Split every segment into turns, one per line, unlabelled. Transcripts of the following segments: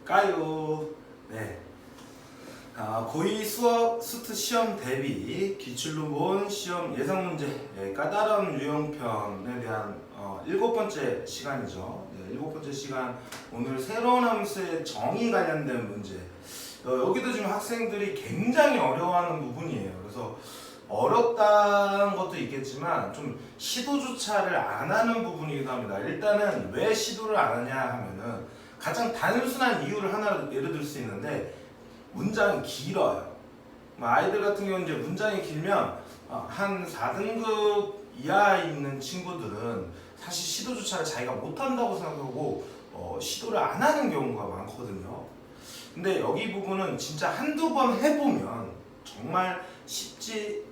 볼까요? 네. 고2 수학 수트 시험 대비 기출로 본 시험 예상 문제 까다로운 유형편에 대한 7번째 시간이죠. 네, 7번째 시간 오늘 새로운 함수의 정의 관련된 문제. 여기도 지금 학생들이 굉장히 어려워하는 부분이에요. 그래서 어렵다는 것도 있겠지만 좀 시도조차를 안 하는 부분이기도 합니다. 일단은 왜 시도를 안 하냐 하면은 가장 단순한 이유를 하나 예를 들 수 있는데 문장이 길어요. 아이들 같은 경우는 이제 문장이 길면 한 4등급 이하에 있는 친구들은 사실 시도조차를 자기가 못한다고 생각하고 시도를 안 하는 경우가 많거든요. 근데 여기 부분은 진짜 한두 번 해보면 정말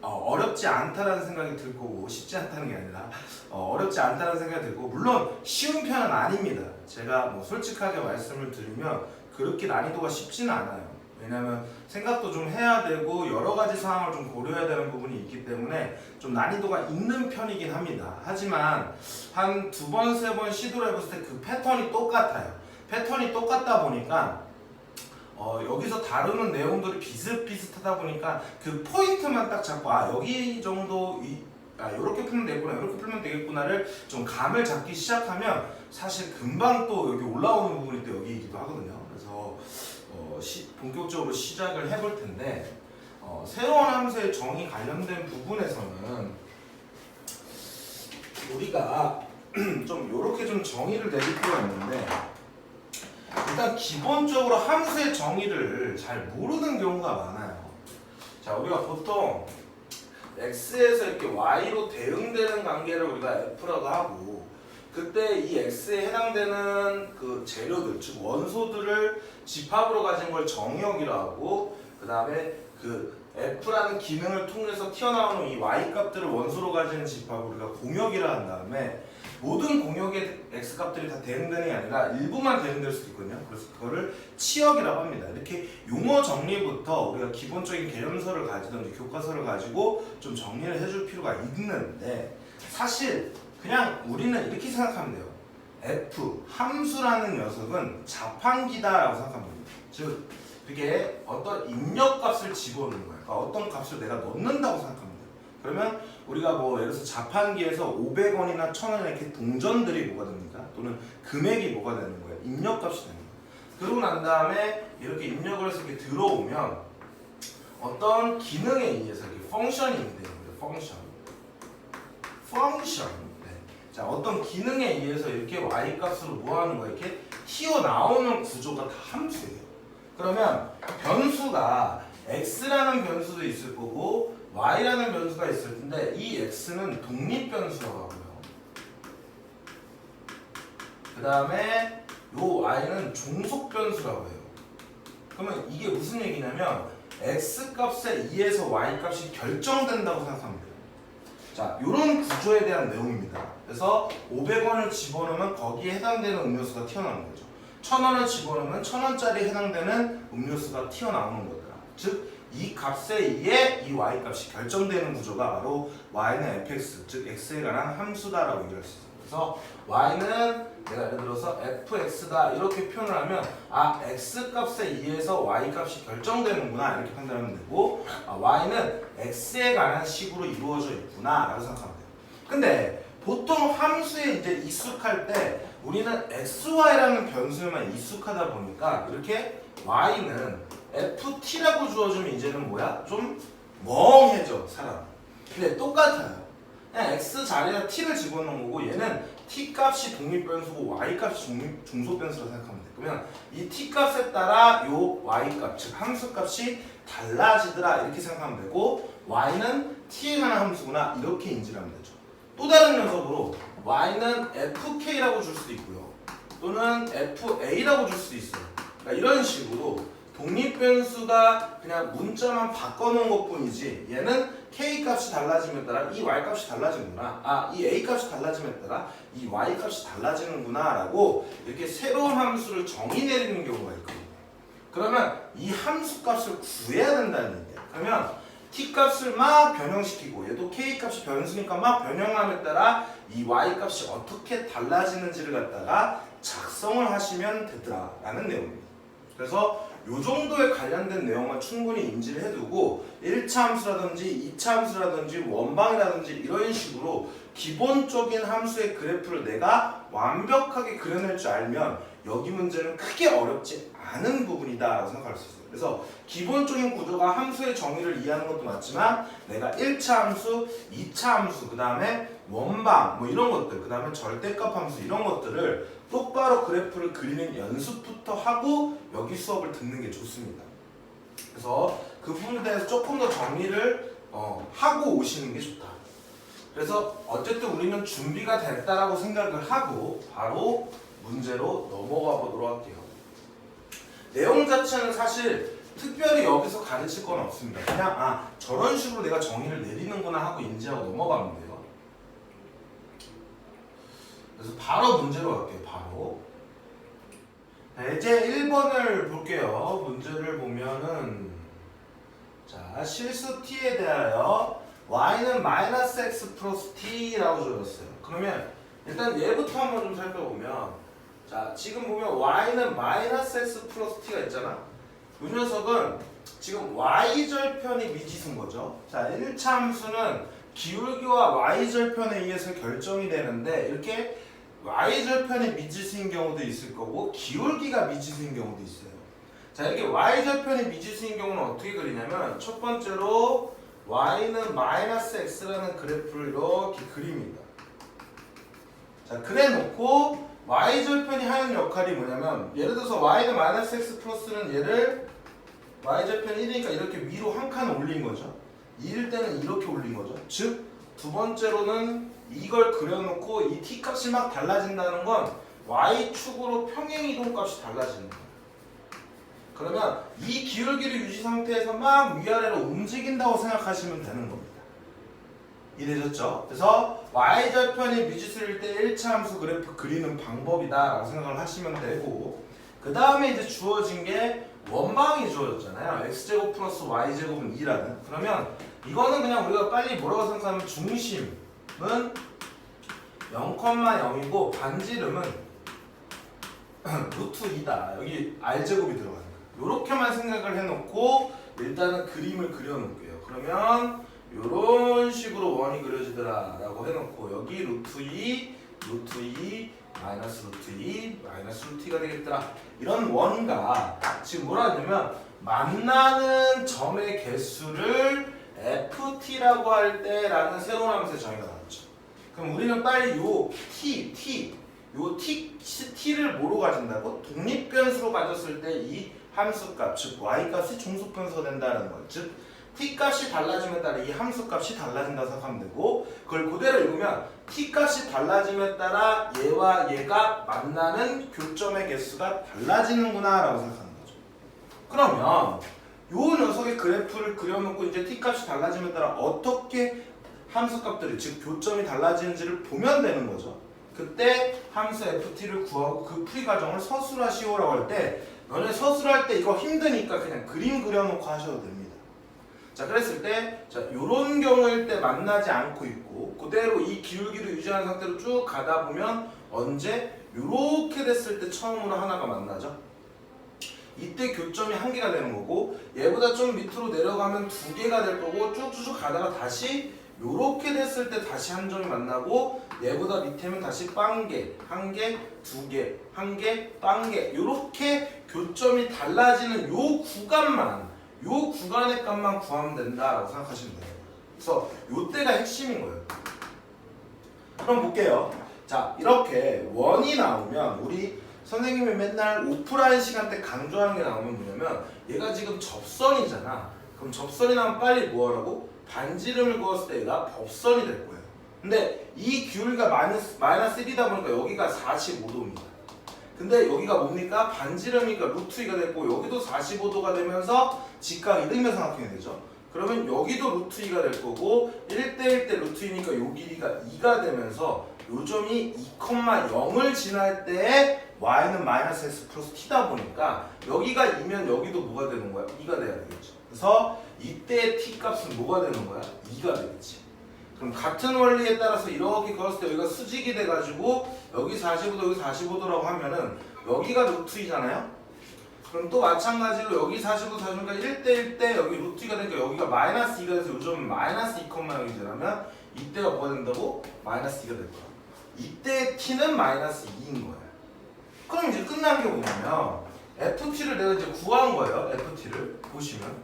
어렵지 않다라는 생각이 들 거고, 쉽지 않다는 게 아니라 어렵지 않다는 생각이 들고, 물론 쉬운 편은 아닙니다. 제가 솔직하게 말씀을 드리면 그렇게 난이도가 쉽지는 않아요. 왜냐하면 생각도 좀 해야 되고 여러 가지 상황을 좀 고려해야 되는 부분이 있기 때문에 좀 난이도가 있는 편이긴 합니다. 하지만 한 2번, 3번 시도를 해봤을 때 그 패턴이 똑같아요. 패턴이 똑같다 보니까 여기서 다루는 내용들이 비슷비슷하다 보니까 그 포인트만 딱 잡고 여기 정도 이렇게 풀면 되겠구나, 이렇게 풀면 되겠구나를 좀 감을 잡기 시작하면 사실 금방 또 여기 올라오는 부분이 또 여기이기도 하거든요. 그래서 본격적으로 시작을 해볼 텐데 새로운 함수의 정의 관련된 부분에서는 우리가 좀 이렇게 좀 정의를 내릴 필요가 있는데, 일단 기본적으로 함수의 정의를 잘 모르는 경우가 많아요. 자, 우리가 보통 x에서 이렇게 y로 대응되는 관계를 우리가 f라고 하고, 그때 이 x에 해당되는 그 재료들, 즉 원소들을 집합으로 가진 걸 정의역이라고 하고, 그 다음에 그 f라는 기능을 통해서 튀어나오는 이 y 값들을 원소로 가지는 집합을 우리가 공역이라 한 다음에, 모든 공역의 x값들이 다 대응되는 게 아니라 일부만 대응될 수도 있거든요. 그래서 그거를 치역이라고 합니다. 이렇게 용어 정리부터 우리가 기본적인 개념서를 가지든지 교과서를 가지고 좀 정리를 해줄 필요가 있는데, 사실 그냥 우리는 이렇게 생각하면 돼요. f, 함수라는 녀석은 자판기다라고 생각하면 됩니다. 즉 이렇게 어떤 입력값을 집어넣는 거예요. 그러니까 어떤 값을 내가 넣는다고 생각하면 돼요. 그러면 우리가 예를 들어서 자판기에서 500원이나 1000원이나 이렇게 동전들이 뭐가 됩니까? 또는 금액이 뭐가 되는 거예요? 입력값이 되는 거예요. 그러고 난 다음에 이렇게 입력을 해서 이렇게 들어오면 어떤 기능에 의해서 이렇게 펑션이 되는 거예요. 펑션. 네. 자, 어떤 기능에 의해서 이렇게 y 값으로 뭐 하는 거예요? 이렇게 튀어나오는 구조가 다 함수예요. 그러면 변수가 x라는 변수도 있을 거고 y라는 변수가 있을 텐데, 이 x는 독립변수라고 하고요. 그 다음에 요 y는 종속변수라고 해요. 그러면 이게 무슨 얘기냐면 x값에 의해서 y값이 결정된다고 생각하면 돼요. 자, 요런 구조에 대한 내용입니다. 그래서 500원을 집어넣으면 거기에 해당되는 음료수가 튀어나오는 거죠. 1000원을 집어넣으면 1000원짜리 해당되는 음료수가 튀어나오는 거더라. 즉 이 값에 의해 이 y값이 결정되는 구조가 바로 y는 fx, 즉 x에 관한 함수다라고 얘기할 수 있어요. 그래서 y는 내가 예를 들어서 fx다 이렇게 표현을 하면 x값에 의해서 y값이 결정되는구나 이렇게 판단하면 되고, y는 x에 관한 식으로 이루어져 있구나 라고 생각하면 돼요. 근데 보통 함수에 이제 익숙할 때 우리는 xy라는 변수에만 익숙하다 보니까 이렇게 y는 ft라고 주어주면 이제는 뭐야? 좀 멍해져 사람. 근데 똑같아요. 그냥 x 자리에 t를 집어넣은 거고, 얘는 t 값이 독립변수고 y 값이 중소변수라고 생각하면 돼. 그러면 이 t 값에 따라 요 y 값, 즉 함수 값이 달라지더라 이렇게 생각하면 되고, y는 t에 관한 함수구나 이렇게 인지를 하면 되죠. 또 다른 녀석으로 y는 fk라고 줄 수도 있고요, 또는 fa라고 줄 수도 있어요. 그러니까 이런 식으로 독립변수가 그냥 문자만 바꿔놓은 것 뿐이지, 얘는 k 값이 달라짐에 따라 이 y 값이 달라지는구나, 이 a 값이 달라짐에 따라 이 y 값이 달라지는구나 라고 이렇게 새로운 함수를 정의 내리는 경우가 있거든요. 그러면 이 함수 값을 구해야 된다는 얘기예요. 그러면 t 값을 막 변형시키고, 얘도 k 값이 변수니까 막 변형함에 따라 이 y 값이 어떻게 달라지는지를 갖다가 작성을 하시면 되더라 라는 내용입니다. 그래서 요 정도에 관련된 내용만 충분히 인지를 해두고 1차 함수라든지 2차 함수라든지 원방이라든지 이런 식으로 기본적인 함수의 그래프를 내가 완벽하게 그려낼 줄 알면 여기 문제는 크게 어렵지 않은 부분이다 생각할 수 있어요. 그래서 기본적인 구조가 함수의 정의를 이해하는 것도 맞지만 내가 1차 함수, 2차 함수, 그 다음에 원방 뭐 이런 것들, 그 다음에 절대값 함수 이런 것들을 똑바로 그래프를 그리는 연습부터 하고 여기 수업을 듣는 게 좋습니다. 그래서 그 부분에 대해서 조금 더 정리를 하고 오시는 게 좋다. 그래서 어쨌든 우리는 준비가 됐다라고 생각을 하고 바로 문제로 넘어가 보도록 할게요. 내용 자체는 사실 특별히 여기서 가르칠 건 없습니다. 그냥 저런 식으로 내가 정의를 내리는구나 하고 인지하고 넘어가면 돼요. 그래서 바로 문제로 갈게요. 바로 이제 1번을 볼게요. 문제를 보면은 자 실수 t에 대하여 y는 마이너스 x 플러스 t라고 줘졌어요. 그러면 일단 얘부터 한번 좀 살펴보면 자 지금 보면 y는 마이너스 x 플러스 t가 있잖아. 이 녀석은 지금 y절편이 미지수인 거죠. 자 1차 함수는 기울기와 y절편에 의해서 결정이 되는데 이렇게 y절편이 미지수인 경우도 있을 거고 기울기가 미지수인 경우도 있어요. 자 이렇게 y절편이 미지수인 경우는 어떻게 그리냐면 첫 번째로 y는 마이너스 x라는 그래프를 이렇게 그립니다. 자 그래 놓고 y절편이 하는 역할이 뭐냐면 예를 들어서 y는 마이너스 x 플러스는 얘를 y절편 1이니까 이렇게 위로 한 칸 올린 거죠. 2일 때는 이렇게 올린 거죠. 즉 두 번째로는 이걸 그려놓고 이 t값이 막 달라진다는 건 y축으로 평행이동 값이 달라지는 거예요. 그러면 이 기울기를 유지 상태에서 막 위아래로 움직인다고 생각하시면 되는 겁니다. 이해되셨죠? 그래서 y절편이 미지수일 때 1차 함수 그래프 그리는 방법이다 라고 생각을 하시면 되고 그 다음에 이제 주어진 게 원방이 주어졌잖아요. x제곱 플러스 y제곱은 2라는 그러면 이거는 그냥 우리가 빨리 뭐라고 생각하면 중심은 0,0이고 반지름은 루트 2다. 여기 r제곱이 들어가는 거예요. 요렇게만 생각을 해놓고 일단은 그림을 그려놓을게요. 그러면 요런 식으로 원이 그려지더라 라고 해놓고 여기 루트 2, 마이너스 루트 2, 마이너스 루트 2가 되겠더라. 이런 원과 지금 뭐라 하냐면 만나는 점의 개수를 ft라고 할 때라는 새로운 함수의 정의가 나왔죠. 그럼 우리는 빨리 요 t를 뭐로 가진다고? 독립변수로 가졌을 때 이 함수값, 즉 y값이 종속변수가 된다는 거예요. 즉 t값이 달라짐에 따라 이 함수값이 달라진다고 생각하면 되고 그걸 그대로 읽으면 t값이 달라짐에 따라 얘와 얘가 만나는 교점의 개수가 달라지는구나 라고 생각하는 거죠. 그러면 요 녀석의 그래프를 그려놓고 이제 t값이 달라짐에 따라 어떻게 함수값들이 즉 교점이 달라지는지를 보면 되는 거죠. 그때 함수 ft를 구하고 그 풀이 과정을 서술하시오라고 할 때 너네 서술할 때 이거 힘드니까 그냥 그림 그려놓고 하셔도 됩니다. 자 그랬을 때 자 요런 경우일 때 만나지 않고 있고 그대로 이 기울기를 유지하는 상태로 쭉 가다 보면 언제 요렇게 됐을 때 처음으로 하나가 만나죠. 이때 교점이 한 개가 되는 거고 얘보다 좀 밑으로 내려가면 두 개가 될 거고 쭉쭉쭉 가다가 다시 요렇게 됐을 때 다시 한 점이 만나고 얘보다 밑에면 다시 빵개, 한 개, 두 개, 한 개, 빵개 요렇게 교점이 달라지는 요 구간만 요 구간의 값만 구하면 된다라고 생각하시면 돼요. 그래서 요때가 핵심인 거예요. 그럼 볼게요. 자 이렇게 원이 나오면 우리 선생님이 맨날 오프라인 시간 때 강조하는 게 나오면 뭐냐면 얘가 지금 접선이잖아. 그럼 접선이 나오면 빨리 뭐하라고? 반지름을 그었을 때 얘가 법선이 될 거예요. 근데 이 기울기가 마이너스 1이다 보니까 여기가 45도입니다. 근데 여기가 뭡니까? 반지름이니까 루트 2가 됐고 여기도 45도가 되면서 직각 이등변 삼각형이 되죠. 그러면 여기도 루트 2가 될 거고 1대1 때 루트 2니까 요 길이가 2가 되면서 요 점이 2,0을 지날 때 y는 마이너스 x 플러스 t다 보니까 여기가 2면 여기도 뭐가 되는 거야? 2가 돼야 되겠죠. 그래서 이때 t 값은 뭐가 되는 거야? 2가 되겠지. 그럼 같은 원리에 따라서 이렇게 그었을 때 여기가 수직이 돼가지고 여기 45도 여기 45도라고 하면은 여기가 루트 2잖아요. 그럼 또 마찬가지로 여기 45, 46가 1대 1대 여기 루트 2가 되니까 여기가 마이너스 2가 돼서 요즘 마이너스 2,0이라면 이때가 뭐가 된다고? 마이너스 2가 될 거야. 이때 t는 마이너스 2인 거야. 그럼 이제 끝난 게 뭐냐면 ft를 내가 이제 구한 거예요. ft를 보시면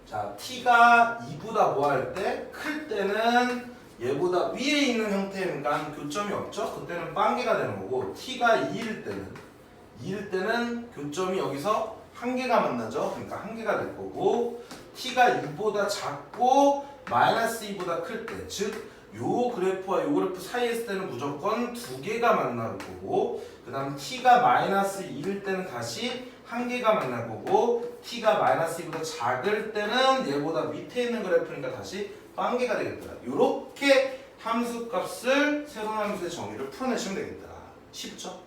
자 t가 2보다 뭐 할 때? 클 때는 얘보다 위에 있는 형태니까 교점이 없죠? 그때는 빵개가 되는 거고 t가 2일 때는 교점이 여기서 한 개가 만나죠? 그러니까 한 개가 될 거고 t가 2보다 작고 마이너스 2보다 클 때, 즉 요 그래프와 요 그래프 사이에 있을 때는 무조건 두 개가 만날 거고 그 다음 t가 마이너스 2일 때는 다시 한 개가 만날 거고 t가 마이너스 2보다 작을 때는 얘보다 밑에 있는 그래프니까 다시 빵개가 되겠더라. 요렇게 함수값을 세로운 함수의 정의를 풀어내시면 되겠다. 쉽죠?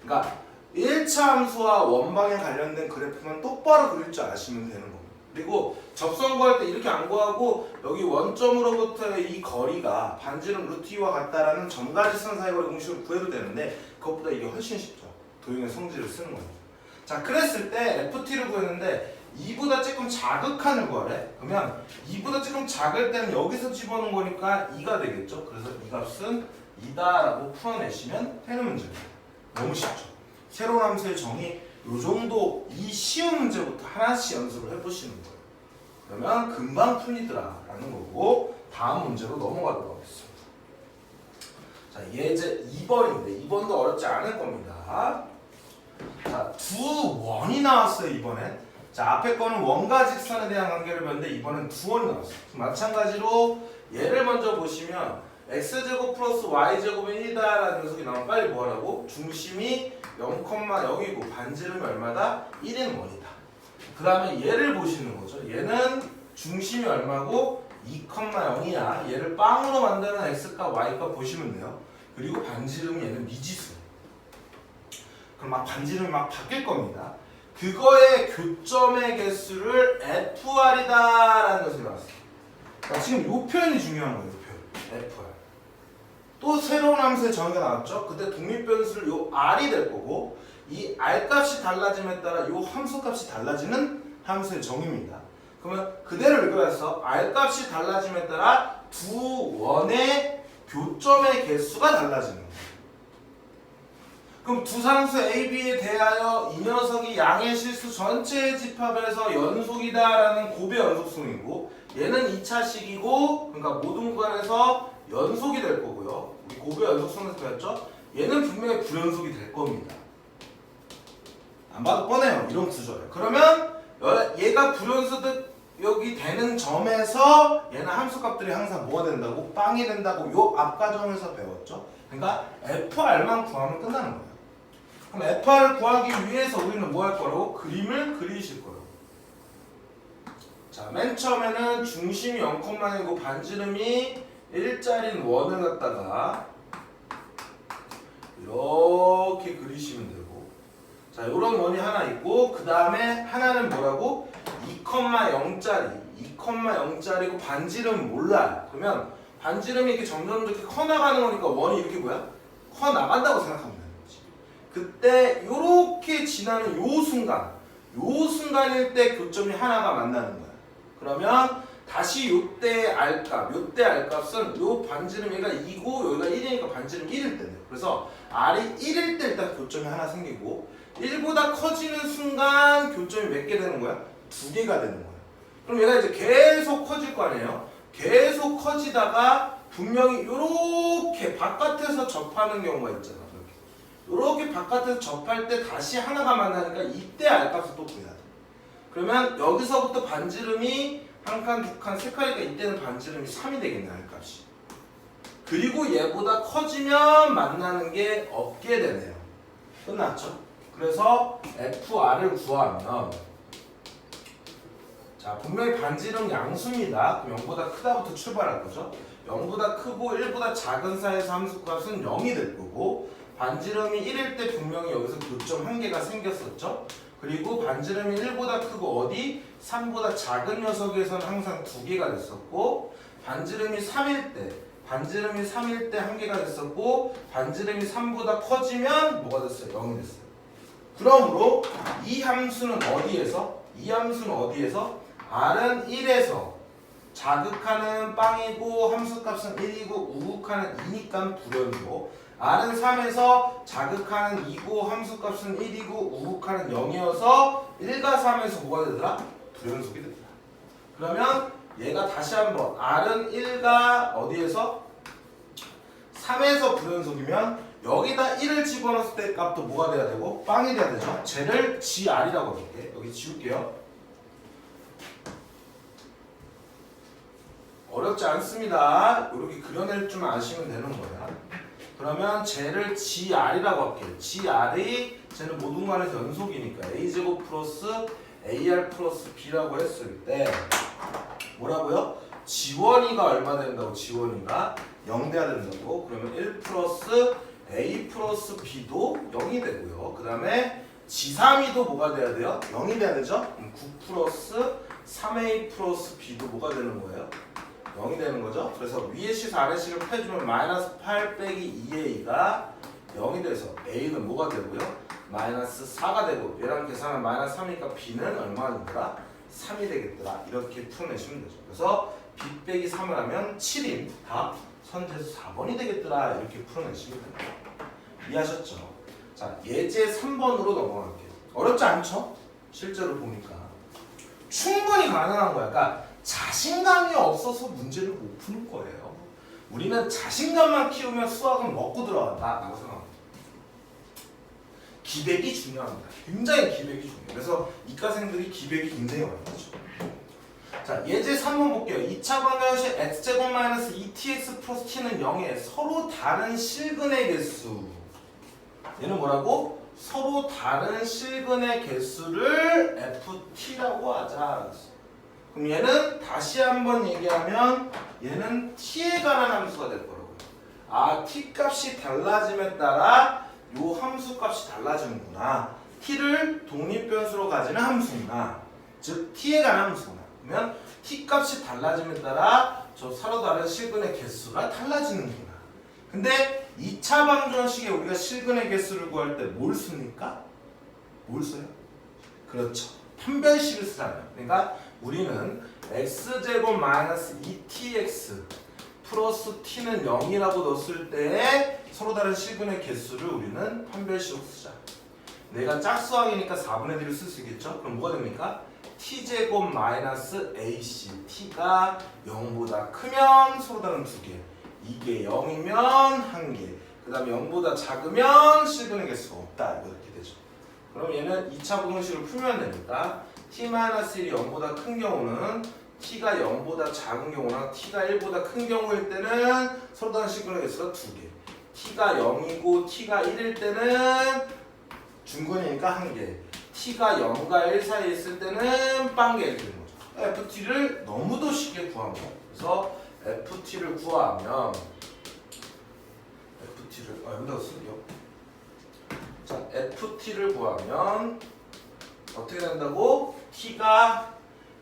그러니까 1차 함수와 원방에 관련된 그래프만 똑바로 그릴 줄 아시면 되는 겁니다. 그리고 접선 구할 때 이렇게 안 구하고 여기 원점으로부터의 이 거리가 반지름 루트 2와 같다라는 점가지선 사이거리 공식을 구해도 되는데 그것보다 이게 훨씬 쉽죠. 도형의 성질을 쓰는 거예요. 자, 그랬을 때 FT를 구했는데 2보다 조금 작은 칸을 구하래. 그러면 2보다 조금 작을 때는 여기서 집어넣은 거니까 2가 되겠죠. 그래서 이 값은 2다라고 풀어내시면 되는 문제입니다. 너무 쉽죠. 새로운 함수의 정의 요 정도 이 쉬운 문제부터 하나씩 연습을 해보시는 거예요. 그러면 금방 풀리더라라는 거고 다음 문제로 넘어가도록 하겠습니다. 자, 예제 2번인데 2번도 어렵지 않을 겁니다. 자, 두 원이 나왔어요 이번엔. 자, 앞에 거는 원과 직선에 대한 관계를 봤는데 이번엔 두 원이 나왔어요. 마찬가지로 얘를 먼저 보시면 x제곱 플러스 y제곱은 1이다라는 녀석이 나오면 빨리 뭐하라고? 중심이 0,0이고 반지름이 얼마다? 1인 원이다. 그 다음에 얘를 보시는 거죠. 얘는 중심이 얼마고? 2,0이야. 얘를 빵으로 만드는 x값, y값 보시면 돼요. 그리고 반지름이 얘는 미지수. 그럼 막 반지름이 막 바뀔 겁니다. 그거의 교점의 개수를 FR이다라는 것이 나왔어요. 그러니까 지금 이 표현이 중요한 거예요. 이 표현. FR. 또 새로운 함수의 정의가 나왔죠. 그때 독립변수를 요 R이 될 거고 이 R 값이 달라짐에 따라 요 함수 값이 달라지는 함수의 정의입니다. 그러면 그대로 읽어서 R 값이 달라짐에 따라 두 원의 교점의 개수가 달라지는 거예요. 그럼 두 상수 A, B에 대하여 이 녀석이 양의 실수 전체의 집합에서 연속이다라는 고배 연속성이고 얘는 2차식이고 그러니까 모든 구간에서 연속이 될 거고요. 우리 고배 연속성에서 배웠죠? 얘는 분명히 불연속이 될 겁니다. 안 봐도 뻔해요. 이런 구조예요. 그러면 얘가 불연속이 되는 점에서 얘는 함수값들이 항상 뭐가 된다고? 빵이 된다고 요 앞 과정에서 배웠죠? 그러니까 FR만 구하면 끝나는 거예요. 그럼 FR을 구하기 위해서 우리는 뭐 할 거라고? 그림을 그리실 거예요. 자, 맨 처음에는 중심이 0,이고 반지름이 1짜리인 원을 갖다가 이렇게 그리시면 되고 자, 요런 원이 하나 있고 그 다음에 하나는 뭐라고? 2,0짜리고 반지름 몰라요. 그러면 반지름이 이렇게 점점 이렇게 커 나가는 거니까 원이 이렇게 뭐야? 커 나간다고 생각하면 되는 거지. 그때 요렇게 지나는 요 순간일 때 교점이 하나가 만나는 거야. 그러면 다시 요때 R값은 요 반지름 얘가 2고 여기가 1이니까 반지름 1일 때네요. 그래서 R이 1일 때 일단 교점이 하나 생기고 1보다 커지는 순간 교점이 몇 개 되는 거야? 2개가 되는 거야. 그럼 얘가 이제 계속 커질 거 아니에요? 계속 커지다가 분명히 요렇게 바깥에서 접하는 경우가 있잖아. 요렇게 바깥에서 접할 때 다시 하나가 만나니까 이때 R값을 또 구해야 돼. 그러면 여기서부터 반지름이 한 칸, 두 칸, 세 칸이니까 이때는 반지름이 3이 되겠네, R값이. 그리고 얘보다 커지면 만나는 게 없게 되네요. 끝났죠? 그래서 FR을 구하면 자, 분명히 반지름 양수입니다. 그럼 0보다 크다부터 출발할 거죠. 0보다 크고 1보다 작은 사이에서 함수값은 0이 될 거고 반지름이 1일 때 분명히 여기서 교점 한 개가 생겼었죠. 그리고 반지름이 1보다 크고 어디? 3보다 작은 녀석에서는 항상 2개가 됐었고 반지름이 3일 때 한 개가 됐었고 반지름이 3보다 커지면 뭐가 됐어요? 0이 됐어요. 그러므로 이 함수는 어디에서? r은 1에서 자극하는 빵이고 함수값은 1이고 우극하는 2니까 불연속. r은 3에서 자극하는 2고 함수값은 1이고 우극하는 0이어서 1과 3에서 뭐가 되더라? 불연속이 되더라. 그러면 얘가 다시 한번 r은 1과 어디에서? 3에서 불연속이면 여기다 1을 집어넣었을 때 값도 뭐가 돼야 되고? 빵이 돼야 되죠. 쟤를 gr이라고 해볼게. 여기 지울게요. 어렵지 않습니다. 이렇게 그려낼 줄 아시면 되는 거야. 그러면 쟤를 gr이라고 할게요. gr이 쟤는 모든 관에서 연속이니까 a제곱 플러스 ar 플러스 b라고 했을 때 뭐라고요? 지원이가 얼마 된다고? 지원이가 0 돼야 된다고. 그러면 1 플러스 a 플러스 b도 0이 되고요. 그 다음에 g3이도 뭐가 돼야 돼요? 0이 돼야 되죠? 9 플러스 3a 플러스 b도 뭐가 되는 거예요? 0이 되는 거죠. 그래서 위에 식 아래 식을 빼주면 마이너스 8 빼기 2a가 0이 돼서 a는 뭐가 되고요? 마이너스 4가 되고 얘랑 계산하면 마이너스 3이니까 b는 얼마가 되더라? 3이 되겠더라. 이렇게 풀어내시면 되죠. 그래서 b 빼기 3을 하면 7인 답 선제수 4번이 되겠더라. 이렇게 풀어내시면 됩니다. 이해하셨죠? 자, 예제 3번으로 넘어갈게요. 어렵지 않죠? 실제로 보니까 충분히 가능한 거야. 그러니까 자신감이 없어서 문제를 못 푸는 거예요. 우리는 자신감만 키우면 수학은 먹고 들어간다라고 생각합니다. 기백이 중요합니다. 굉장히 기백이 중요해요. 그래서 이과생들이 기백이 굉장히 어렵죠. 자, 예제 3번 볼게요. 2차 방정식 x제곱 마이너스 2tx 플러스 t는 0에 서로 다른 실근의 개수. 얘는 뭐라고? 서로 다른 실근의 개수를 ft라고 하자. 그럼 얘는 다시 한번 얘기하면 얘는 t에 관한 함수가 될 거라고요. 아, t 값이 달라짐에 따라 요 함수 값이 달라지는구나. t를 독립변수로 가지는 함수구나. 즉 t에 관한 함수구나. 그러면 t 값이 달라짐에 따라 저 서로 다른 실근의 개수가 달라지는구나. 근데 2차 방정식에 우리가 실근의 개수를 구할 때 뭘 씁니까? 뭘 써요? 그렇죠. 판별식을 쓰잖아요. 그러니까 우리는 x제곱 마이너스 2tx 플러스 t는 0이라고 넣었을 때 서로 다른 실근의 개수를 우리는 판별식으로 쓰자. 내가 짝수항이니까 4분의 1을 쓸 수 있겠죠? 그럼 뭐가 됩니까? t제곱 마이너스 ac t가 0보다 크면 서로 다른 2개, 이게 0이면 1개, 그 다음에 0보다 작으면 실근의 개수가 없다. 이렇게 되죠. 그럼 얘는 2차 분홍식을 풀면 되니까 t-1이 0보다 큰 경우는 t가 0보다 작은 경우나 t가 1보다 큰 경우일 때는 서로 다른 실근의 개수가 2개, t가 0이고 t가 1일 때는 중근이니까 1개, t가 0과 1 사이에 있을 때는 빵개 이렇게 되는 거죠. ft를 너무도 쉽게 구한 거예요. 그래서 ft를 구하면 ft를 여기다가 쓸게요. 자, ft를 구하면 어떻게 된다고? t가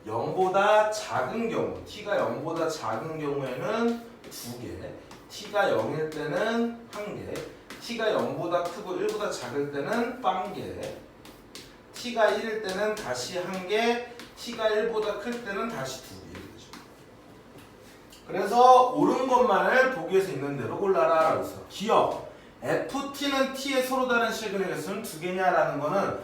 0보다 작은 경우, t가 0보다 작은 경우에는 2개, t가 0일 때는 1개, t가 0보다 크고 1보다 작을 때는 빵개, t가 1일 때는 다시 1개, t가 1보다 클 때는 다시 2개 이렇게 되죠. 그래서 옳은 것만을 보기에서 있는 대로 골라라. 그래서 기억 ft는 t의 서로 다른 실근의 개수는 2개냐라는 거는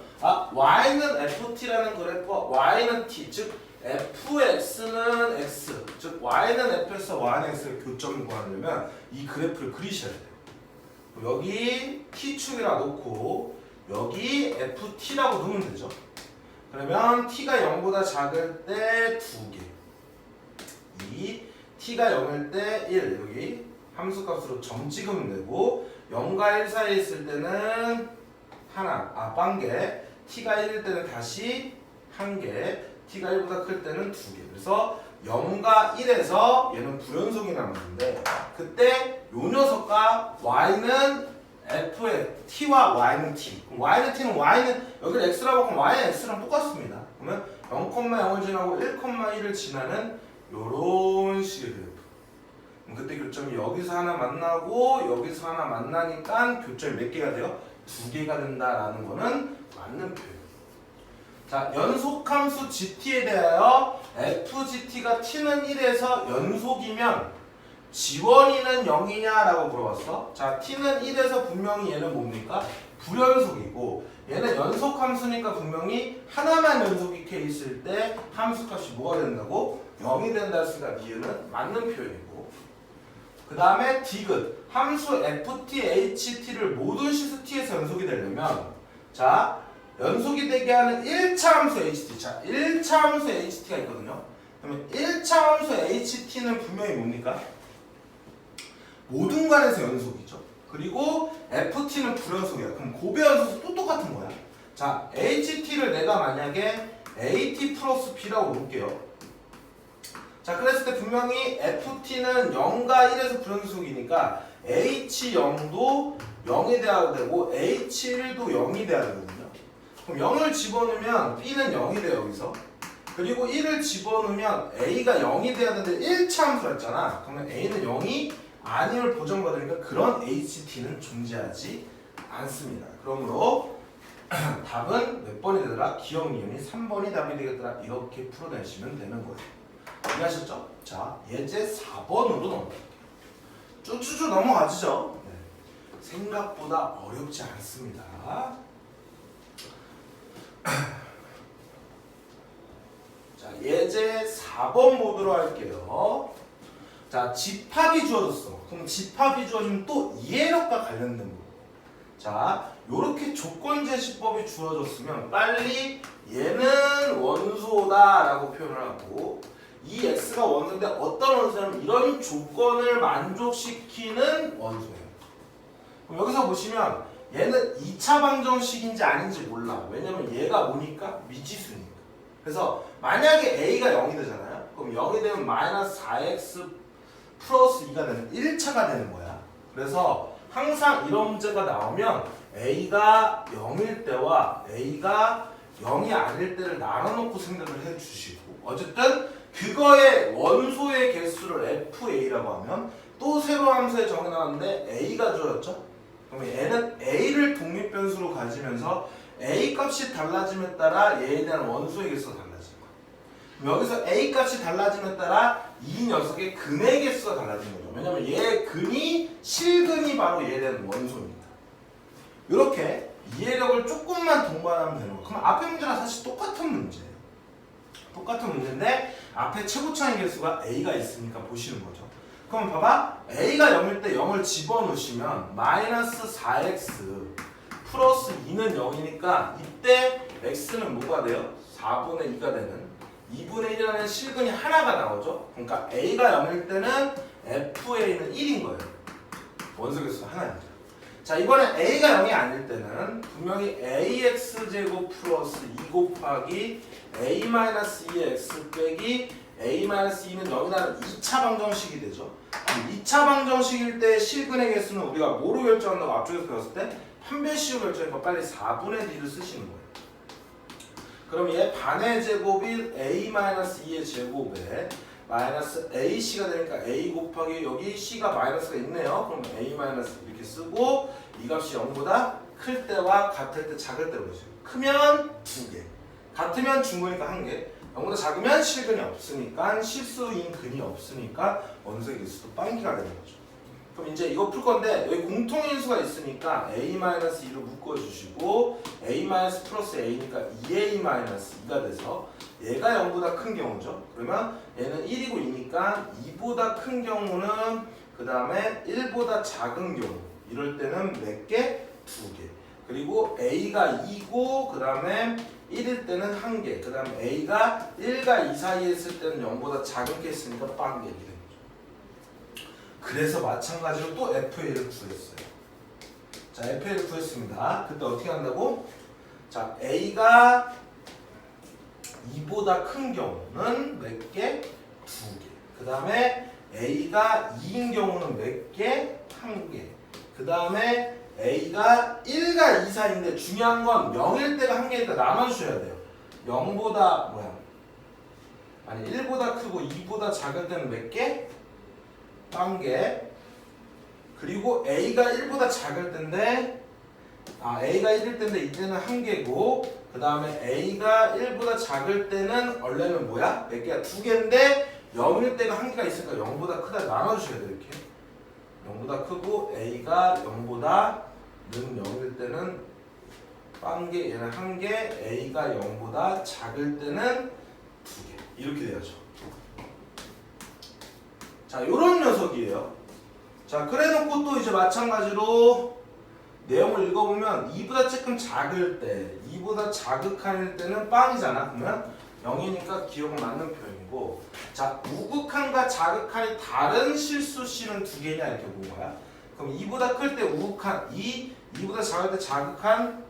y는 ft라는 그래프와 y는 t, 즉 fx는 x, 즉 y는 f에서 y는 x의 교점을 구하려면 이 그래프를 그리셔야 돼요. 여기 t축이라 놓고 여기 ft라고 넣으면 되죠. 그러면 t가 0보다 작을 때 2개, 2, t가 0일 때 1, 여기 함수값으로 점 찍으면 되고 0과 1 사이에 있을 때는 빵개, t가 1일 때는 다시 1개, t가 1보다 클 때는 2개. 그래서 0과 1에서 얘는 불연속이 남았는데 그때 요 녀석과 y는 f의 t와 y는 t. 그럼 y는 t는 y는 여기를 x라고 하면 y는 x랑 똑같습니다. 그러면 0,0을 지나고 1,1을 지나는 요런 식의 그래프. 그럼 그때 교점이 여기서 하나 만나고 여기서 하나 만나니까 교점이 몇 개가 돼요? 2개가 된다라는 거는 맞는 표현. 자, 연속함수 GT에 대하여 FGT가 T는 1에서 연속이면 지원이는 0이냐라고 물어봤어. 자, T는 1에서 분명히 얘는 뭡니까? 불연속이고 얘는 연속함수니까 분명히 하나만 연속이 있을 때 함수값이 뭐가 된다고? 0이 된다 했으니까 니은은 맞는 표현이고 그 다음에 디귿 함수 FT, HT를 모든 시수 T에서 연속이 되려면 자 연속이 되게 하는 1차 함수 HT 자 1차 함수 HT가 있거든요. 그러면 1차 함수 HT는 분명히 뭡니까? 모든 관에서 연속이죠. 그리고 FT는 불연속이야. 그럼 고배연속도 또 똑같은 거야. 자, HT를 내가 만약에 AT 플러스 B라고 놓을게요. 자, 그랬을 때 분명히 FT는 0과 1에서 불연속이니까 H0도 0이 돼야 되고 H1도 0이 돼야 되거든요. 그럼 0을 집어넣으면 B는 0이 돼요, 여기서. 그리고 1을 집어넣으면 A가 0이 돼야 되는데 1차 함수가 있잖아. 그러면 A는 0이 아님을 보정받으니까 그런 HT는 존재하지 않습니다. 그러므로 답은 몇 번이 되더라? 기억 니은이 3번이 답이 되겠더라. 이렇게 풀어내시면 되는 거예요. 이해하셨죠? 자, 예제 4번으로 넘어갈게요. 쭈쭈쭈 넘어가지죠? 네. 생각보다 어렵지 않습니다. 자, 예제 4번 보도록 할게요. 자, 집합이 주어졌어. 그럼 집합이 주어지면 또 이해력과 관련된 부분. 자, 요렇게 조건제시법이 주어졌으면 빨리 얘는 원소다라고 표현을 하고 이 x가 원소인데 어떤 원소냐면 이런 조건을 만족시키는 원소예요. 그럼 여기서 보시면 얘는 2차 방정식인지 아닌지 몰라. 왜냐면 얘가 뭐니까? 미지수니까. 그래서 만약에 a가 0이 되잖아요. 그럼 0이 되면 마이너스 4x 플러스 2가 되는 1차가 되는 거야. 그래서 항상 이런 문제가 나오면 A가 0일 때와 A가 0이 아닐 때를 나눠놓고 생각을 해주시고 어쨌든 그거의 원소의 개수를 FA라고 하면 또 새로 함수에 정해놨는데 A가 주어졌죠? 그러면 얘는 A를 독립변수로 가지면서 A 값이 달라짐에 따라 얘에 대한 원소의 개수가 달라지는 거야. 여기서 A 값이 달라짐에 따라 이 녀석의 근의 개수가 달라진 거죠. 왜냐면 얘의 근이 실근이 바로 얘에 대한 원소입니다. 이렇게 이해력을 조금만 동반하면 되는 거예요. 그럼 앞에 문제랑 사실 똑같은 문제예요. 똑같은 문제인데 앞에 최고차의 개수가 A가 있으니까 보시는 거죠. 그럼 봐봐. A가 0일 때 0을 집어넣으시면 마이너스 4x 플러스 2는 0이니까 이때 x는 뭐가 돼요? 4분의 2가 되는 2분의 1이라는 실근이 하나가 나오죠. 그러니까 A가 0일 때는 FA는 1인 거예요. 원소 개수가 하나입니다. 자, 이번에 A가 0이 아닐 때는 분명히 AX제곱 플러스 2 곱하기 A-2x 빼기 A-2는 0이라는 2차 방정식이 되죠. 2차 방정식일 때 실근의 개수는 우리가 뭐로 결정한다고 앞쪽에서 배웠을 때 판별식으로 결정하니까 빨리 4분의 D를 쓰시는 거예요. 그럼 얘 반의 제곱이 A-2의 제곱에 마이너스 AC가 되니까 A 곱하기 여기 C가 마이너스가 있네요. 그럼 A- 이렇게 쓰고 이 값이 0보다 클 때와 같을 때 작을 때로 보시죠. 크면 2개, 같으면 중근이니까 1개, 0보다 작으면 실근이 없으니까 실수인 근이 없으니까 원소의 개수도 빵기가 되는 거죠. 그럼 이제 이거 풀 건데 여기 공통인수가 있으니까 A-2로 묶어주시고 A- 플러스 A니까 2A-2가 돼서 얘가 0보다 큰 경우죠. 그러면 얘는 1이고 2니까 2보다 큰 경우는 그 다음에 1보다 작은 경우 이럴 때는 몇 개? 2개. 그리고 A가 2고 그 다음에 1일 때는 1개. 그 다음에 A가 1과 2 사이에 있을 때는 0보다 작은 게 있으니까 빵개. 그래서 마찬가지로 또 FA를 구했어요. 자, FA를 구했습니다. 그때 어떻게 한다고? 자, A가 2보다 큰 경우는 몇 개? 2개. 그 다음에 A가 2인 경우는 몇 개? 1개. 그 다음에 A가 1과 2 사이인데 중요한 건 0일 때가 1개니까 나눠주셔야 돼요. 0보다 뭐야? 아니 1보다 크고 2보다 작을 때는 몇 개? 1개. 그리고 A가 1보다 작을 때인데 A가 1일 때인데 이때는 1개고 그 다음에 A가 1보다 작을 때는 원래는 뭐야? 몇 개야? 2개인데 0일 때가 1개가 있으니까 0보다 크다 나눠주셔야 돼 이렇게 0보다 크고 A가 0보다 는 0일 때는 빵개 얘는 1개 A가 0보다 작을 때는 2개 이렇게 돼야죠. 자 요런 녀석이에요. 자 그래놓고 또 이제 마찬가지로 내용을 읽어보면 2보다 조금 작을 때 2보다 자극한일 때는 빵이잖아. 그러면 0이니까 기억은 맞는 표현이고 자 우극한과 자극한이 다른 실수 C는 2개냐 이렇게 본 거야. 그럼 2보다 클 때 우극한 2보다 작을 때 자극한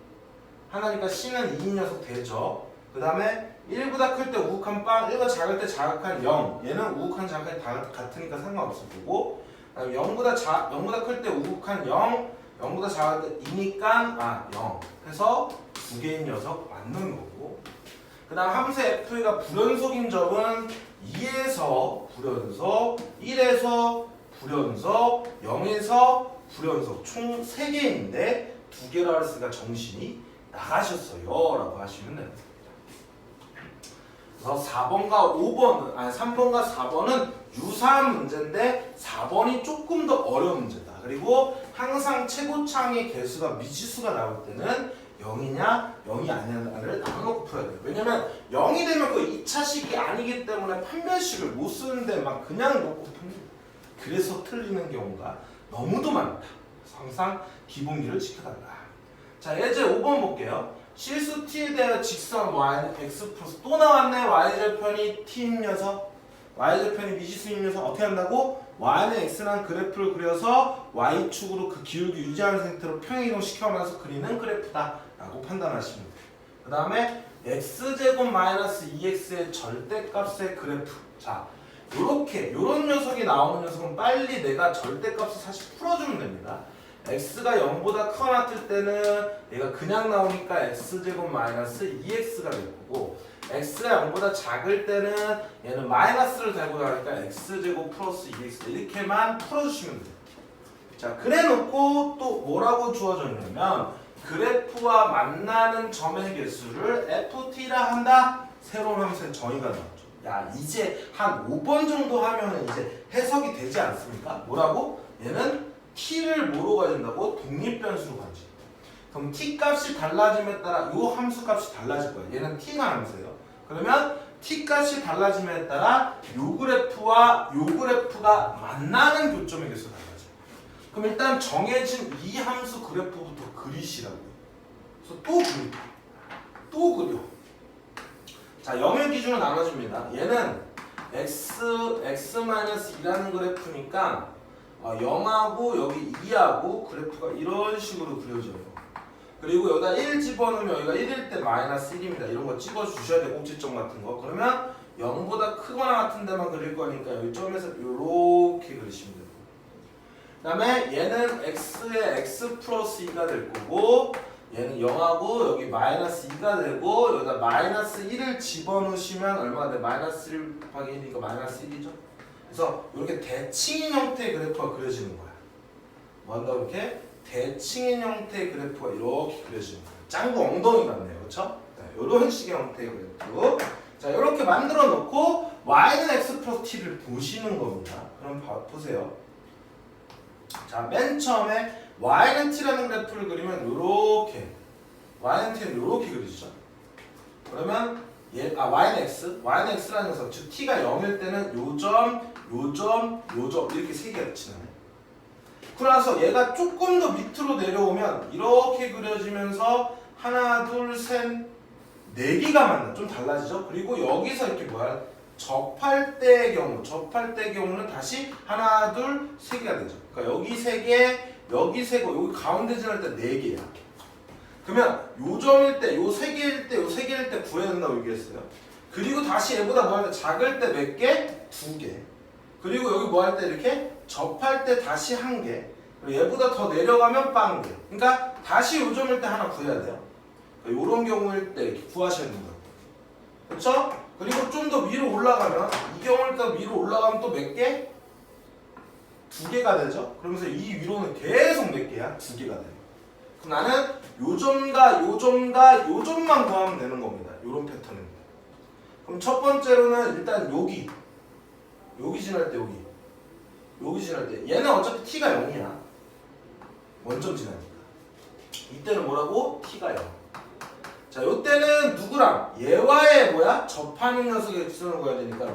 하나니까 C는 2인 녀석 되죠. 그 다음에 1보다 클 때 우극한 빵 1보다 작을 때 자극한 0 얘는 우극한 자극한이 다 같으니까 상관없을 거고 0보다 클 때 우극한 0 0보다 작을 때 2니까 0 해서 2개인 녀석 맞는 거고 그 다음 함수 f가 불연속인 점은 2에서 불연속 1에서 불연속 0에서 불연속 총 3개인데 2개라 했으니까 정신이 나가셨어요 라고 하시면 됩니다. 그래서 3번과 4번은 유사한 문제인데 4번이 조금 더 어려운 문제다. 그리고 항상 최고창의 개수가 미지수가 나올 때는 0이냐 0이 아니냐를 나눠놓고 풀어야 돼요. 왜냐면 0이 되면 그 2차식이 아니기 때문에 판별식을 못 쓰는데 막 그냥 놓고 풉니다. 그래서 틀리는 경우가 너무도 많다. 그래서 항상 기본기를 지켜달라. 자 이제 5번 볼게요. 실수 t에 대한 직선 y는 x 플러스 또 나왔네. y절편이 t인 녀석 y절편이 미지수인 녀석 어떻게 한다고? y는 x란 그래프를 그려서 y축으로 그 기울기 유지하는 상태로 평행이동 시켜가면서 그리는 그래프다 라고 판단하시면 돼요. 그 다음에 x제곱 마이너스 2x의 절대값의 그래프. 자 요렇게 요런 녀석이 나오는 녀석은 빨리 내가 절대값을 사실 풀어주면 됩니다. x가 0보다 크거나 같을 때는 얘가 그냥 나오니까 x제곱 마이너스 2x가 될 거고 x가 0보다 작을 때는 얘는 마이너스를 달고 나니까 x제곱 플러스 2x 이렇게만 풀어주시면 돼요. 자 그래놓고 또 뭐라고 주어졌냐면 그래프와 만나는 점의 개수를 ft라 한다. 새로운 함수의 정의가 나왔죠. 야 이제 한 5번 정도 하면 이제 해석이 되지 않습니까? 뭐라고? 얘는 t를 뭐로 가진다고? 독립변수로 가지. 그럼 t 값이 달라짐에 따라 이 함수 값이 달라질 거예요. 얘는 t가 함수예요. 그러면 t 값이 달라짐에 따라 요 그래프와 요 그래프가 만나는 교점의 개수가 달라져요. 그럼 일단 정해진 이 함수 그래프부터 그리시라고요. 그래서 또 그려. 자 0의 기준으로 나눠집니다. 얘는 x-2라는 그래프니까 0하고 여기 2하고 그래프가 이런 식으로 그려져요. 그리고 여기다 1 집어넣으면 여기가 1일 때 마이너스 1입니다. 이런 거 찍어주셔야 돼요. 꼭지점 같은 거. 그러면 0보다 크거나 같은 데만 그릴 거니까 여기 점에서 이렇게 그리시면 돼요. 그 다음에 얘는 x의 x 플러스 2가 될 거고 얘는 0하고 여기 마이너스 2가 되고 여기다 마이너스 1을 집어넣으시면 얼마가 돼? 마이너스 1 곱하기 1이니까 마이너스 1이죠. 그래서 이렇게 대칭인 형태의 그래프가 그려지는 거야. 뭐 한다고 이렇게? 대칭인 형태의 그래프가 이렇게 그려지는 거야. 짱구 엉덩이 같네요. 그렇죠? 이런 식의 형태의 그래프. 자, 이렇게 만들어 놓고 y는 x 플러스 t를 보시는 겁니다. 그럼 보세요. 자, 맨 처음에 y는 t라는 그래프를 그리면 이렇게 y는 t는 이렇게 그리죠. 그러면 y는 x라는 녀석, 즉 t가 0일 때는 요점 이렇게 세 개가 지나네. 그러나서 얘가 조금 더 밑으로 내려오면 이렇게 그려지면서 하나, 둘, 셋, 네 개가 만나. 좀 달라지죠? 그리고 여기서 이렇게 뭐야? 접할 때의 경우는 다시 하나, 둘, 세 개가 되죠. 그러니까 여기 세 개, 여기 세 개, 여기 가운데 지날 때 네 개야. 그러면 요점일 때, 요 세 개일 때, 요 세 개일 때 구해야 된다고 얘기했어요. 그리고 다시 얘보다 뭐 할 때 작을 때 몇 개? 두 개. 그리고 여기 뭐 할 때 이렇게 접할 때 다시 한 개. 그리고 얘보다 더 내려가면 빵 개. 그러니까 다시 요점일 때 하나 구해야 돼요. 그러니까 이런 경우일 때 이렇게 구하셔야 된다. 그렇죠? 그리고 좀 더 위로 올라가면 이 경우일 때 위로 올라가면 또 몇 개? 두 개가 되죠. 그러면서 이 위로는 계속 몇 개야? 두 개가 돼요. 그럼 나는 요 점과 요 점과 요 점만 구하면 되는 겁니다. 요런 패턴입니다. 그럼 첫 번째로는 일단 여기 지날 때 여기 지날 때 얘는 어차피 t가 0이야. 원점 지나니까. 이때는 뭐라고? t가 0. 자, 요때는 누구랑? 얘와의 뭐야? 접하는 녀석의 x선을 구해야 되니까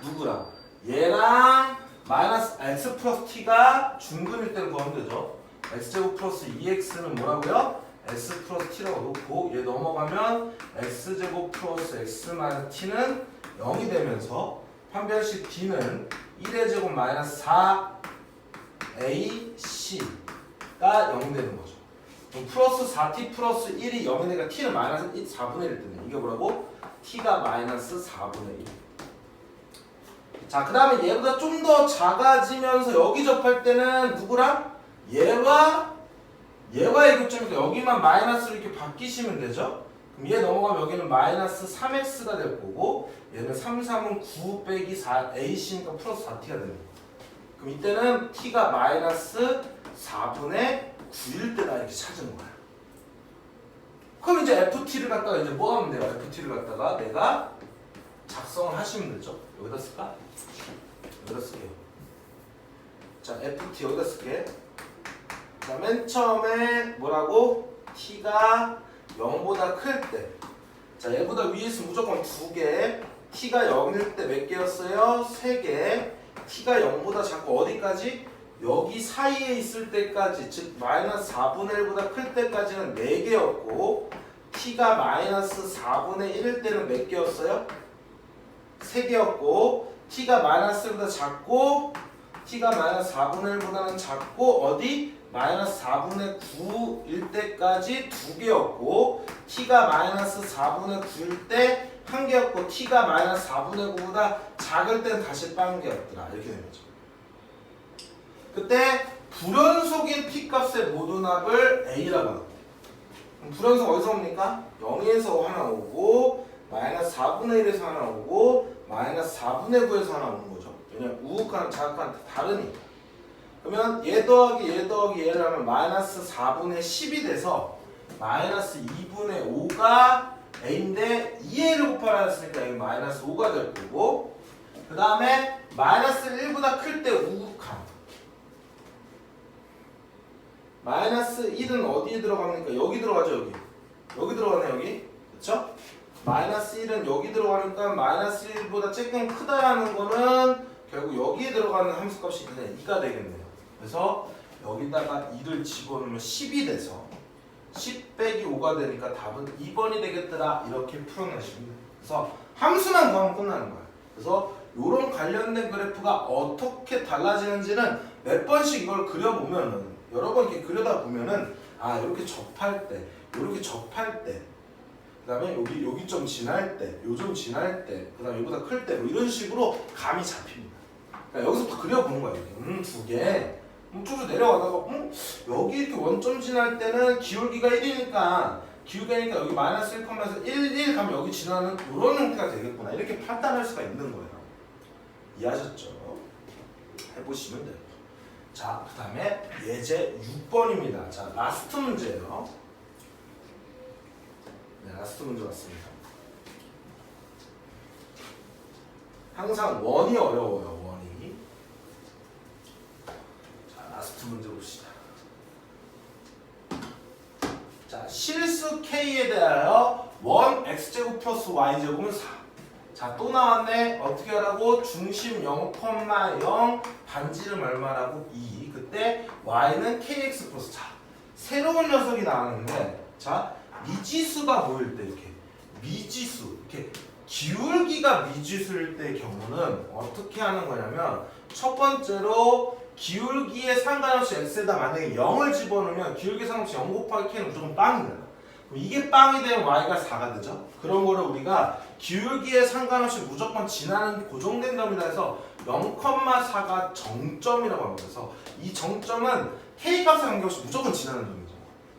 누구랑? 얘랑 마이너스 x 플러스 t가 중근일 때는 구하면 되죠. x제곱 플러스 2x는 뭐라고요? x 플러스 t라고 놓고 얘 넘어가면 x제곱 플러스 x 마이너스 t는 0이 되면서 판별식 d는 1의 제곱 마이너스 4ac가 0이 되는 거죠. 그럼 플러스 4t 플러스 1이 0이 되니까 t는 마이너스 4분의 1 때문에 이게 뭐라고? t가 마이너스 4분의 1. 자, 그 다음에 얘보다 좀 더 작아지면서 여기 접할 때는 누구랑? 얘와의 교점이니까 여기만 마이너스로 이렇게 바뀌시면 되죠? 그럼 얘 넘어가면 여기는 마이너스 3x가 될 거고 얘는 3, 3은 9 빼기 4ac니까 플러스 4t가 되는 거예요. 그럼 이때는 t가 마이너스 4분의 9일 때다 이렇게 찾은 거야. 그럼 이제 ft를 갖다가 이제 뭐 하면 돼요? ft를 갖다가 내가 작성을 하시면 되죠. 여기다 쓸까? 여기다 쓸게요. 자, ft 여기다 쓸게. 자, 맨 처음에 뭐라고? t가 0보다 클 때. 자, 얘보다 위에 있으면 무조건 2개. t가 0일 때 몇 개였어요? 3개. t가 0보다 작고 어디까지? 여기 사이에 있을 때까지, 즉 마이너스 4분의 1보다 클 때까지는 4개였고 t가 마이너스 4분의 1일 때는 몇 개였어요? 3개였고 t가 마이너스 1보다 작고 t가 마이너스 4분의 1보다는 작고 어디? 마이너스 4분의 9일 때까지 2개였고 t가 마이너스 4분의 9일 때 1개였고 t가 마이너스 4분의 9보다 작을 때는 다시 빵 개였더라. 이렇게 되는 거죠. 그때 불연속인 t값의 모든합을 a라고 합니다. 불연속 어디서 옵니까? 0에서 하나 오고 마이너스 4분의 1에서 하나 오고 마이너스 4분의 9에서 하나 오는 거죠. 왜냐면 우극한 자극한 다르니까. 그러면 얘 더하기 얘를 하면 마이너스 4분의 10이 돼서 마이너스 2분의 5가 a인데 2a를 곱하라 했으니까 여기 마이너스 5가 될 거고 그 다음에 마이너스 1보다 클 때 우극한 마이너스 1은 어디에 들어갑니까? 여기 들어가죠. 여기 들어가네 여기. 그쵸? 마이너스 1은 여기 들어가니까 마이너스 1보다 조금 크다라는 거는 결국 여기에 들어가는 함수값이 그냥 2가 되겠네요. 그래서 여기다가 2를 집어넣으면 10이 돼서 10 빼기 5가 되니까 답은 2번이 되겠더라. 이렇게 풀어내시면 돼요. 그래서 함수만 구하면 끝나는 거예요. 그래서 이런 관련된 그래프가 어떻게 달라지는지는 몇 번씩 이걸 그려보면은 여러 번 이렇게 그려다 보면은 아 이렇게 접할 때, 이렇게 접할 때, 그다음에 여기 좀 지날 때, 요 좀 지날 때, 그다음에 여기보다 클 때, 뭐 이런 식으로 감이 잡힙니다. 그러니까 여기서부터 그려보는 거예요. 이렇게. 두 개. 쭉쭉 내려가다가 여기 이렇게 원점 지날 때는 기울기가 1이니까 기울기니까 여기 마이너스 1,1 1 가면 여기 지나는 이런 형태가 되겠구나. 이렇게 판단할 수가 있는 거예요. 이해하셨죠? 해보시면 돼요. 자, 그 다음에 예제 6번입니다. 자, 라스트 문제예요. 네, 라스트 문제 왔습니다. 항상 원이 어려워요. 원이. 자, 라스트 문제 봅시다. 자, 실수 K에 대하여 원 X제곱 플러스 Y제곱은 4. 자, 또 나왔네. 어떻게 하라고? 중심 0,0 반지름 얼마라고? 2. 그때 Y는 KX 플러스 4. 새로운 녀석이 나왔는데 자, 미지수가 보일 때 이렇게 미지수, 이렇게 기울기가 미지수일 때의 경우는 어떻게 하는 거냐면 첫 번째로 기울기에 상관없이 x에다 만약에 0을 집어넣으면 기울기에 상관없이 0 곱하기 k는 무조건 빵입니다. 그럼 이게 빵이 되면 y가 4가 되죠. 그런 거를 우리가 기울기에 상관없이 무조건 지나는 고정된 점이라 해서 0,4가 정점이라고 합니다. 그래서 이 정점은 k 값에 관계없이 무조건 지나는 점이죠.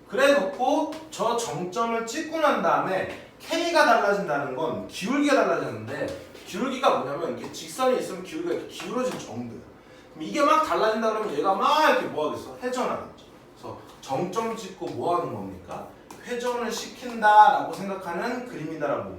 그래 놓고 저 정점을 찍고 난 다음에 k가 달라진다는 건 기울기가 달라지는데 기울기가 뭐냐면 이렇게 직선이 있으면 기울기가 이렇게 기울어진 정도예요. 그럼 이게 막 달라진다 그러면 얘가 막 이렇게 뭐 하겠어? 회전하겠죠. 그래서 정점 찍고 뭐 하는 겁니까? 회전을 시킨다라고 생각하는 그림이다라고.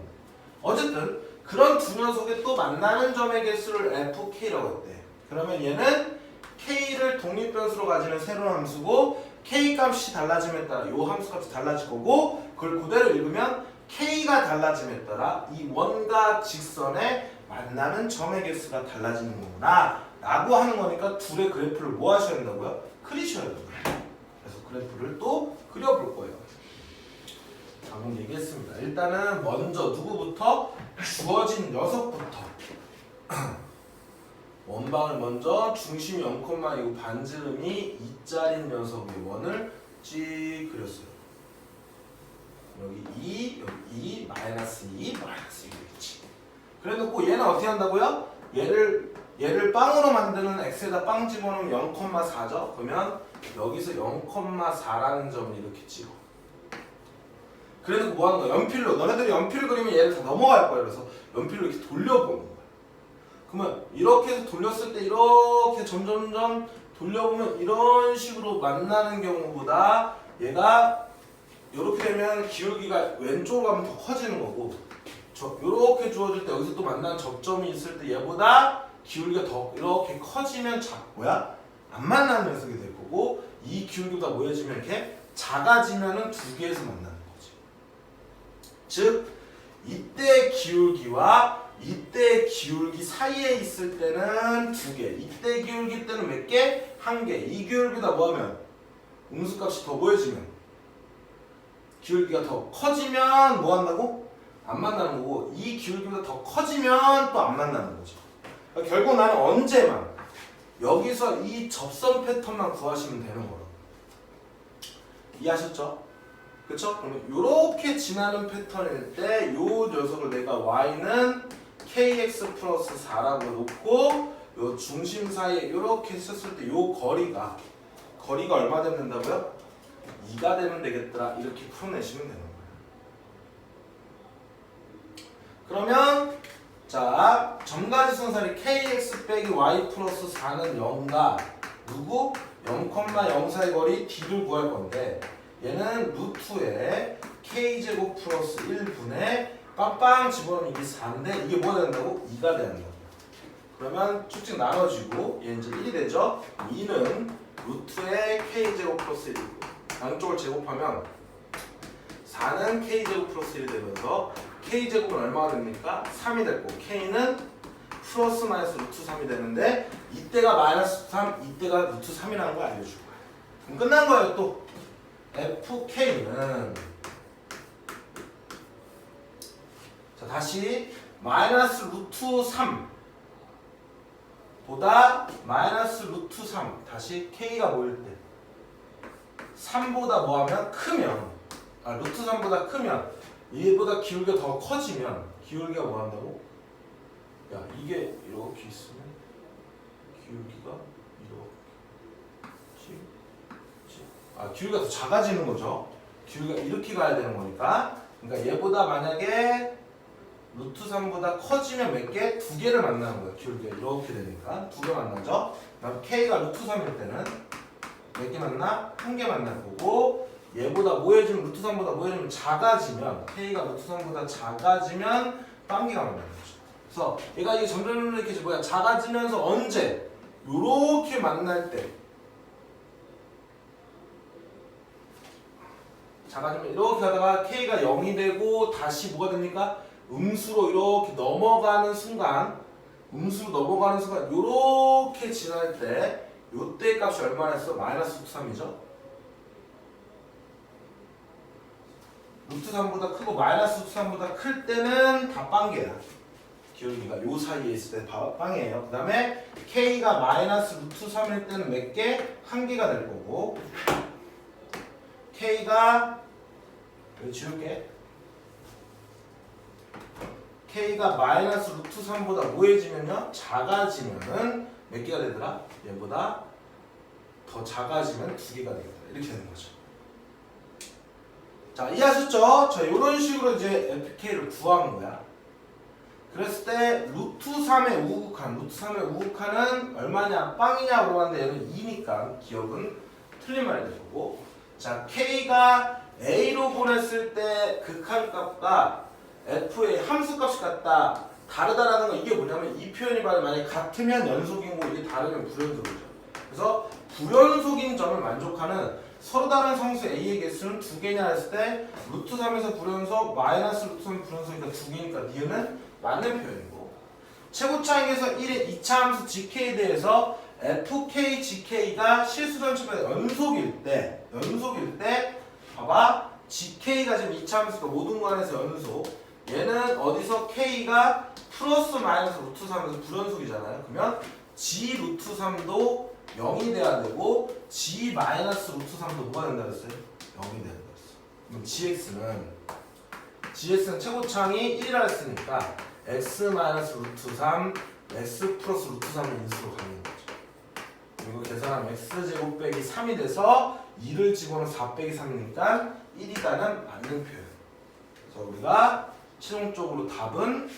어쨌든 그런 두 녀석의 또 만나는 점의 개수를 FK라고 했대. 그러면 얘는 K를 독립변수로 가지는 새로운 함수고 K 값이 달라짐에 따라 요 함수 값이 달라질 거고 그걸 그대로 읽으면 K가 달라짐에 따라 이 원과 직선의 만나는 점의 개수가 달라지는 거구나 라고 하는 거니까 둘의 그래프를 뭐 하셔야 된다고요? 그리셔야 된다고요. 그래서 그래프를 또 그려볼 거예요. 방금 얘기했습니다. 일단은 먼저 누구부터? 주어진 녀석부터 원방을 먼저 중심이 0,2고 반지름이 2짜린 녀석의 원을 찌 그렸어요. 여기 2, 여기 2, 마이너스 2, 마이너스 2 이렇지. 그래놓고 얘는 어떻게 한다고요? 얘를 빵으로 만드는 x에다 빵 집어넣으면 0,4죠? 그러면 여기서 0,4라는 점을 이렇게 찍어. 그래놓고 뭐 하는 거야? 연필로. 너네들이 연필 그리면 얘를 다 넘어갈 거야. 그래서 연필로 이렇게 돌려보는 거야. 그러면 이렇게 해서 돌렸을 때 이렇게 점점점 돌려보면 이런 식으로 만나는 경우보다 얘가 이렇게 되면 기울기가 왼쪽으로 가면 더 커지는 거고 이렇게 주어질 때 여기서 또 만나는 접점이 있을 때 얘보다 기울기가 더 이렇게 커지면 뭐야? 안 만나는 녀석이 될 거고 이 기울기가 모여지면 이렇게 작아지면은 두 개에서 만나는 거지. 즉 이때 기울기와 이때 기울기 사이에 있을 때는 두 개. 이때 기울기 때는 몇 개? 한 개. 이 기울기다 뭐하면 음수값이 더 모여지면 기울기가 더 커지면 뭐 한다고? 안 만나는 거고 이 기울기보다 더 커지면 또 안 만나는 거죠. 그러니까 결국 나는 언제만 여기서 이 접선 패턴만 구하시면 되는 거예요. 이해하셨죠? 그쵸? 그러면 이렇게 지나는 패턴일 때 요 녀석을 내가 y는 kx 플러스 4라고 놓고 요 중심 사이에 이렇게 썼을 때 요 거리가 얼마 되면 된다고요? 2가 되면 되겠더라. 이렇게 풀어내시면 되는 거예요. 그러면 자 점가지선살이 kx 빼기 y 플러스 4는 0과 누구? 0,0 사이 거리 d를 구할 건데 얘는 루트에 k제곱 플러스 1분의 빵빵 집어넣으면 이게 4인데 이게 뭐가 된다고? 2가 된다고. 그러면 쭉쭉 나눠지고 얘 이제 1이 되죠? 2는 루트에 k제곱 플러스 1이고 양쪽을 제곱하면 4는 k제곱 플러스 1이 되면서 k제곱은 얼마가 됩니까? 3이 됐고 k는 플러스 마이너스 루트 3이 되는데 이때가 마이너스 3, 이때가 루트 3이라는 걸 알려줄 거예요. 그럼 끝난 거예요. 또 fk는 자 다시 마이너스 루트 3 보다 마이너스 루트 3 다시 k가 뭐일 때 3보다 뭐하면 크면 루트 3보다 크면 얘보다 기울기가 더 커지면 기울기가 뭐한다고? 야 이게 이렇게 있으면 기울기가 이렇게 기울기가 더 작아지는 거죠. 기울기가 이렇게 가야 되는 거니까 그러니까 얘보다 만약에 루트 3보다 커지면 몇 개? 두 개를 만나는 거예요. 기울기가 이렇게 되니까 두 개 만나죠. 그럼 k가 루트 3일 때는 몇 개 만나? 한 개 만날 거고 얘보다 모여지면 루트 3보다 모여지면 작아지면 k가 루트 3보다 작아지면 빵개가 만나는 거죠. 그래서 얘가 이게 점점 이렇게 뭐야 작아지면서 언제? 요렇게 만날 때 작아지면 이렇게 하다가 k가 0이 되고 다시 뭐가 됩니까? 음수로 이렇게 넘어가는 순간 요렇게 지날 때 요때 값이 얼마나 했어? 마이너스 루트 3이죠? 루트 3보다 크고 마이너스 루트 3보다 클 때는 다 빵개야. 기울기가 요 사이에 있을 때 빵이에요. 그 다음에 k가 마이너스 루트 3일 때는 몇 개? 한 개가 될 거고 k가 여기 지울게. k가 마이너스 루트 3보다 뭐해지면요? 작아지면은 몇 개가 되더라? 얘보다 더 작아지면 두 개가 되겠다. 이렇게 되는 거죠. 자, 이해하셨죠? 자, 이런 식으로 이제 fk를 구한 거야. 그랬을 때 루트 3의 우극한, 루트 3의 우극한은 얼마냐? 빵이냐 물어봤는데 얘는 2니까 기억은 틀린 말이 될 거고. 자, K가 A로 보냈을 때 극한값과 F의 함수값이 같다. 다르다라는 건 이게 뭐냐면 이 표현이 만약에 같으면 연속이고 이게 다르면 불연속이죠. 그래서 불연속인 점을 만족하는 서로 다른 성수 A의 개수는 두 개냐 했을 때 루트 3에서 불연속 마이너스 루트 3 불연속이니까 두 개니까 니은은 맞는 표현이고, 최고차항에서 1의 2차 함수 GK에 대해서 FK, GK가 실수전체가 연속일 때 봐봐, GK가 지금 2차 함수가 모든 관에서 연속, 얘는 어디서 K가 플러스 마이너스 루트 3에서 불연속이잖아요. 그러면 G 루트 3도 0이 돼야 되고 G 마이너스 루트 3도 뭐가 된다 그랬어요? 0이 된다 그랬어. 그럼 GX는 최고차항이 1이라 했으니까 X 마이너스 루트 3 X 플러스 루트 3을 인수로 가는 거죠. 그리고 계산하면 X제곱 빼기 3이 돼서 2를 집어넣으면 4 빼기 3이니까 1이다는 맞는 표현. 그래서 우리가 최종적으로 답은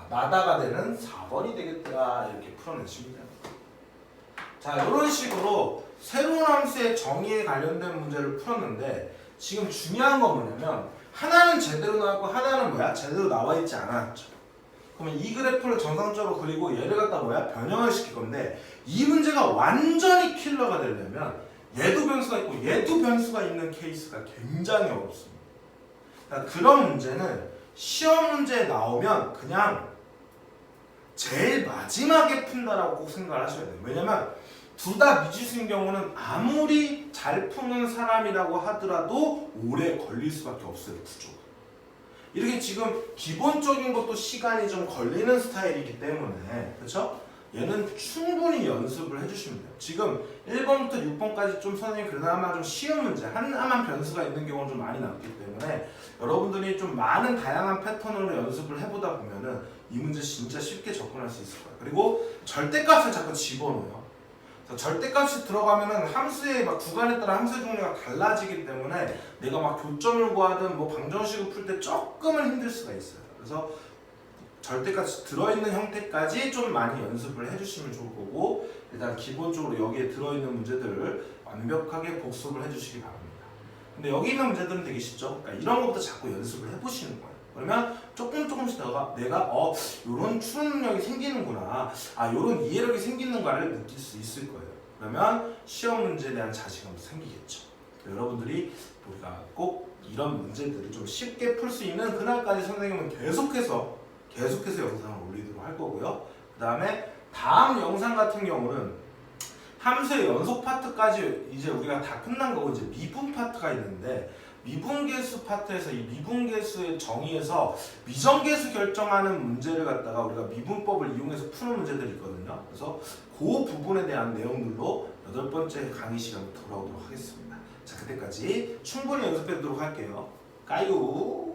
나다가 되는 4번이 되겠다, 이렇게 풀어내시면 됩니다. 자, 이런 식으로 새로운 함수의 정의에 관련된 문제를 풀었는데, 지금 중요한 건 뭐냐면 하나는 제대로 나왔고 하나는 뭐야? 제대로 나와 있지 않았죠. 그러면 이 그래프를 정상적으로 그리고 얘를 갖다 뭐야? 변형을 시킬 건데, 이 문제가 완전히 킬러가 되려면 얘도 변수가 있고 얘도 변수가 있는 케이스가 굉장히 어렵습니다. 그러니까 그런 문제는 시험 문제에 나오면 그냥 제일 마지막에 푼다라고 꼭 생각을 하셔야 돼요. 왜냐면 둘 다 미지수인 경우는 아무리 잘 푸는 사람이라고 하더라도 오래 걸릴 수밖에 없어요, 구조가. 이렇게 지금 기본적인 것도 시간이 좀 걸리는 스타일이기 때문에, 그렇죠? 얘는 충분히 연습을 해주시면 돼요. 지금 1번부터 6번까지 좀 선생님이 그나마 좀 쉬운 문제, 하나만 변수가 있는 경우는 좀 많이 나왔기 때문에 여러분들이 좀 많은 다양한 패턴으로 연습을 해보다 보면은 이 문제 진짜 쉽게 접근할 수 있을 거예요. 그리고 절대값을 자꾸 집어넣어요. 절대값이 들어가면은 함수의 막 구간에 따라 함수의 종류가 달라지기 때문에 내가 막 교점을 구하든 뭐 방정식을 풀 때 조금은 힘들 수가 있어요. 그래서 절대값이 들어있는 형태까지 좀 많이 연습을 해주시면 좋을 거고, 일단 기본적으로 여기에 들어있는 문제들을 완벽하게 복습을 해주시기 바랍니다. 근데 여기 있는 문제들은 되게 쉽죠? 그러니까 이런 것부터 자꾸 연습을 해보시는 거예요. 그러면 조금씩 내가 요런 추론 능력이 생기는구나, 요런 이해력이 생기는가를 느낄 수 있을 거예요. 그러면 시험 문제에 대한 자신감도 생기겠죠. 여러분들이 우리가 꼭 이런 문제들을 좀 쉽게 풀 수 있는 그날까지 선생님은 계속해서 영상을 올리도록 할 거고요. 그 다음에 다음 영상 같은 경우는 함수의 연속 파트까지 이제 우리가 다 끝난 거고, 이제 미분 파트가 있는데, 미분계수 파트에서 이 미분계수의 정의에서 미정계수 결정하는 문제를 갖다가 우리가 미분법을 이용해서 푸는 문제들이 있거든요. 그래서 그 부분에 대한 내용들로 8번째 강의 시간에 돌아오도록 하겠습니다. 자, 그때까지 충분히 연습해 두도록 할게요. 까요.